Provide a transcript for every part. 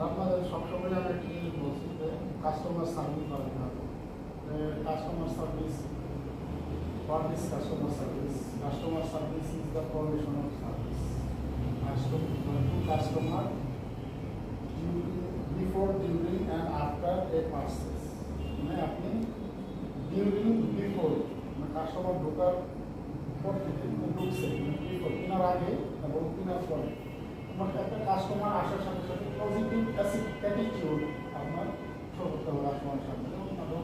আপনাদের সবসময় আমি একটি জিনিস বলছি যে কাস্টমার সার্ভিস বাড়াতে হবে। Customer service, what is customer service? Customer service is the foundation of service. Customer before, during and after a purchase. মানে আপনি ডিউরিং, বিফোর, মানে কাস্টমার ঢোকার পর থেকে ঢুকছে, বিফোর কেনার আগে এবং কেনার পরে, মানে একটা কাস্টমার আসার সাথে সাথে পজিটিভ অ্যাটিটিউড আপনার শো করতে হবে কাস্টমারের সামনে।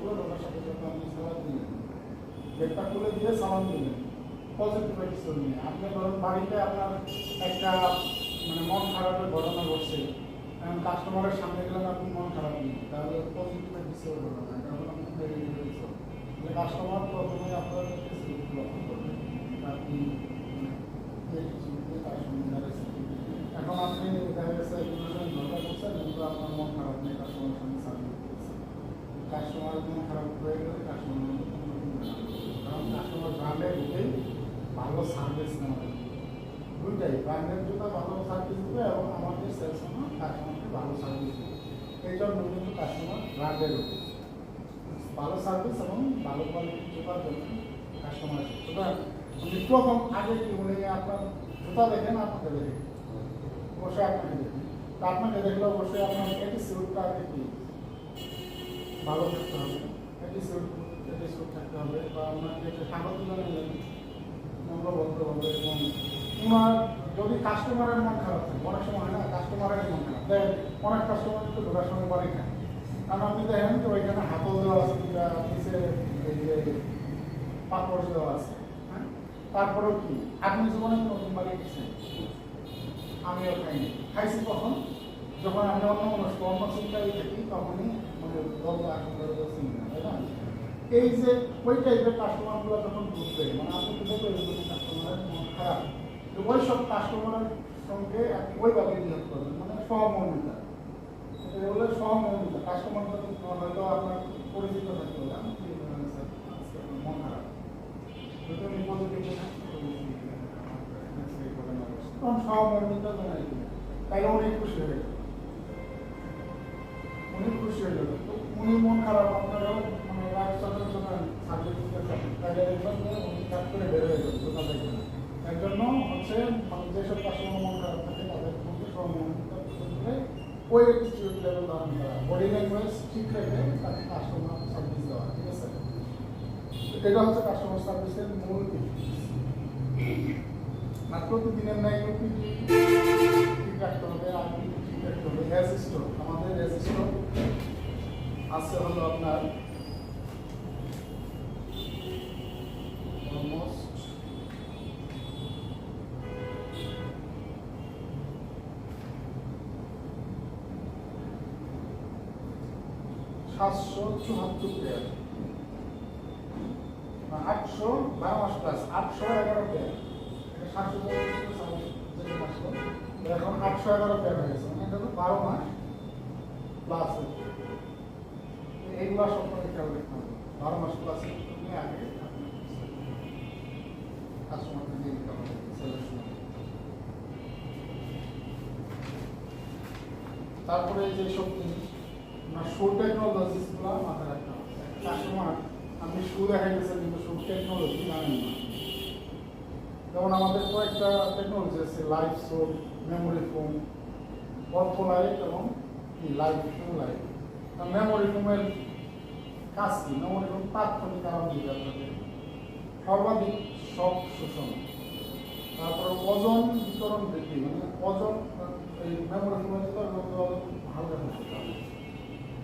ঢোকার সাথে সাথে আপনি সালাদ দিলেন, গেটটা খুলে দিয়ে সালাম দিলেন, পজিটিভ অ্যাটিটিউড নিয়ে। আপনি ধরুন বাড়িতে আপনার একটা মানে মন খারাপের ঘটনা ঘটছে, কারণ কাস্টমারের সামনে গেলেন আপনি মন খারাপ নেই, তাহলে পজিটিভ অ্যাটিটিউড হলো না, কারণ আপনি নেগেটিভ অ্যাটিটিউড। তাহলে কাস্টমার প্রথমে আপনার লক্ষ্য করবেন আপনি তার সঙ্গে। এখন আপনি দেখা গেছে এগুলোর সঙ্গে ঝগড়া করছেন, কিন্তু আপনার মন খারাপ নেই, কাস্টমারের সঙ্গে সার্ভিস করছেন। কাস্টমারের মন খারাপ হয়ে গেলে কাস্টমার, কারণ কাস্টমার ব্র্যান্ডে ঢুকেই ভালো সার্ভিস নেওয়া যায়। দুইটাই, ব্র্যান্ডের জন্য ভালো সার্ভিস দেবে এবং আমাদের সেলস কাস্টমারকে ভালো সার্ভিস দেবে। এই জন্য কিন্তু কাস্টমার ব্র্যান্ডে ঢুকে ভালো সার্ভিস এবং ভালো কোয়ালিটির জুতার জন্য কাস্টমার। সুতরাং প্রথম আগে কি বলে আপনার জুতা দেখেন, আপনাকে দেখেন, অবশ্যই আপনাকে দেখেন। তা আপনাকে দেখলে অবশ্যই আপনার অ্যাটিটিউডটা আগে কি ভালো থাকতে হবে, অ্যাটিটিউড থাকতে হবে, বা আপনাকে স্বাগত জানালেন নম্রভদ্র হবে। এবং তোমার যদি কাস্টমারের মন খারাপ থাকে, অনেক সময় হয় না কাস্টমারের মন খারাপ, দেখেন অনেক কাস্টমার একটু ঢোকার সময় বাড়ি খায়, কারণ আপনি দেখেন যে ওইখানে হাতল দেওয়া আছে, নিচে এই যে পাপড় দেওয়া আছে, হ্যাঁ। তারপরেও কি আপনি জীবনে নতুন বাড়ি খেয়েছেন, আমিও খাইনি, খাইছি কখন, যখন আমি অন্য চিন্তায় থাকি তখনই মানে দরজা চিনি না, তাই না? এই যে ওই টাইপের কাস্টমারগুলো যখন ঢুকবে, মানে আপনি তো দেখবেন কাস্টমারের মন খারাপ, ওই সব কাস্টমারের সঙ্গে ওইভাবে বিহেভ করবেন, মানে সহমর্মিতা। এটা হলো সহমর্মিতা। কাস্টমার হয়তো আপনার পরিচিত থাকতে হবে, আমি কি স্যার আজকে মন খারাপ, যদি আমি পজিটিভ তখন সহমর্মিতা জানাই দিলেন, তাইলে অনেক খুশি হয়ে গেল, অনেক খুশি হয়ে গেল। তো উনি মন খারাপ, আপনারাও মানে রাগ চলার জন্য সার্ভিস তাইলে দেখবেন যে উনি কাজ করে বের হয়ে গেল, জোতা দেখবেন। এর জন্য হচ্ছে যেসব কাস্টমার মন খারাপ থাকে তাদের মধ্যে সহমর্মিতা করে ওই অ্যাটিটিউড লেভেল ধারণ করা, বডি ল্যাঙ্গুয়েজ ঠিক রেখে তাকে কাস্টমার সার্ভিস দেওয়া, ঠিক আছে? এটা হচ্ছে কাস্টমার সার্ভিসের মূল দিক। আর প্রতিদিনের ন্যায় ঠিক রাখতে হবে, আগে ঠিক রাখতে হবে। রেজিস্টার, আমাদের রেজিস্টার আছে হলো আপনার অলমোস্ট 774 পেয়ার, 812 মাস প্লাস 811 পেয়ার, এটা 774 এখন 811 পেয়ার হয়ে গেছে, মানে এটা 12 মাস প্লাস। এইগুলা সম্পর্কে খেয়াল রাখতে হবে, 12 মাস প্লাস নিয়ে আগে কাস্টমারকে দিয়ে দিতে হবে সেলের সময়। তারপরে যে সব জিনিস শু টেকনোলজিসগুলো মাথায় রাখতে হবে। কাস্টমার আপনি শু দেখা গেছে কিন্তু শু টেকনোলজি জানেন না। যেমন আমাদের কয়েকটা টেকনোলজি আছে, লাইফ সোল, মেমোরি ফোম, অর্থোলাইট এবং কি লাইফ লাইট। মেমোরি ফোমের কাজ কি? মেমোরি ফোম তাৎক্ষণিক কারণ দিবে আপনাদের সর্বাধিক শক শোষণ, তারপরে ওজন বিতরণ বৃদ্ধি, মানে ওজন এই মেমোরি ফোমের ভিতরে হালকা করতে হবে।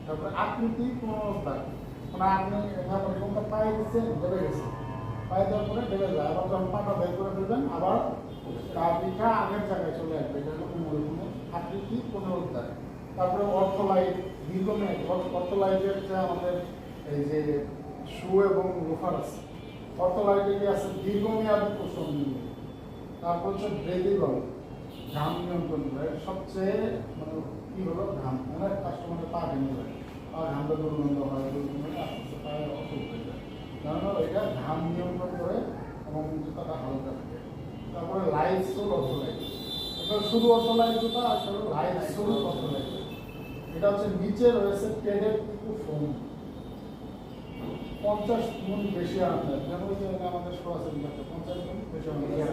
তারপরে আকৃতি পুনরুদ্ধার, মানে আপনি মেমোরি ফোমটা পায়ে দিচ্ছেন, ডেবে গেছে, পায়ে দেওয়ার পরে ডেবে যায়, আবার যখন পাটা বের করে ফেলবেন আবার কার্ডিটা আগের জায়গায় চলে আসবে, এটা হলো মেমোরি ফোমের আকৃতি পুনরুদ্ধার। তারপরে অর্থোলাইট, দীর্ঘমেয়াদ, অর্থোলাইটের যে আমাদের এই যে শু এবং লোফার আছে, অর্থোলাইটে কি আছে দীর্ঘমেয়াদী পোষণ নিয়ে। তারপর হচ্ছে ব্রেদিবল, ঘাম নিয়ন্ত্রণ করে, সবচেয়ে মানে কি হলো ঘাম, অনেক কাস্টমারের পা ভেঙে যায়, পা ঘামটা দুর্গন্ধ হয়, দুর্গন্ধ আস্তে আস্তে পায়ে অসুখ হয়ে যায়, কারণ এটা ঘাম নিয়ন্ত্রণ করে এবং জুতাটা হালকা থাকে। তারপরে লাইফ সোল অর্থোলাইট, শুধু অর্থোলাইট জুতা, আসলে লাইফ সোল অর্থোলাইট, এটা হচ্ছে নিচে রয়েছে টেডের ইকো ফোম 50 গুণ বেশি আরামদায়ক। যেমন ওই যে আমাদের সরাসরি 50 গুণ বেশি আরামদায়ক,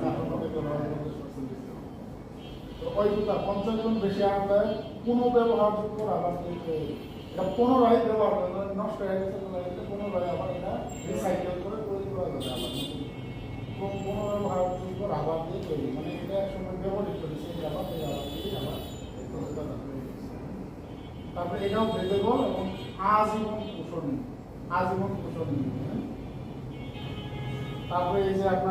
তো ওই জুতা 50 গুণ বেশি আরামদায়ক, কোনো ব্যবহারযোগ্য রাবার দিয়ে এটা পুনরায় ব্যবহার করা, নষ্ট হয়ে গেছে পুনরায় আবার এটা রিসাইকেল করে তৈরি করা যাবে আবার কোনো ব্যবহারযোগ্য রাবার দিয়ে তৈরি, মানে এটা একসময় ব্যবহৃত হয়েছে এই রাবার দিয়ে আবার তারপরে এটাও ব্রেথেবল এবং আজীবন পোষণীয়। তারপরে এই যে আপনার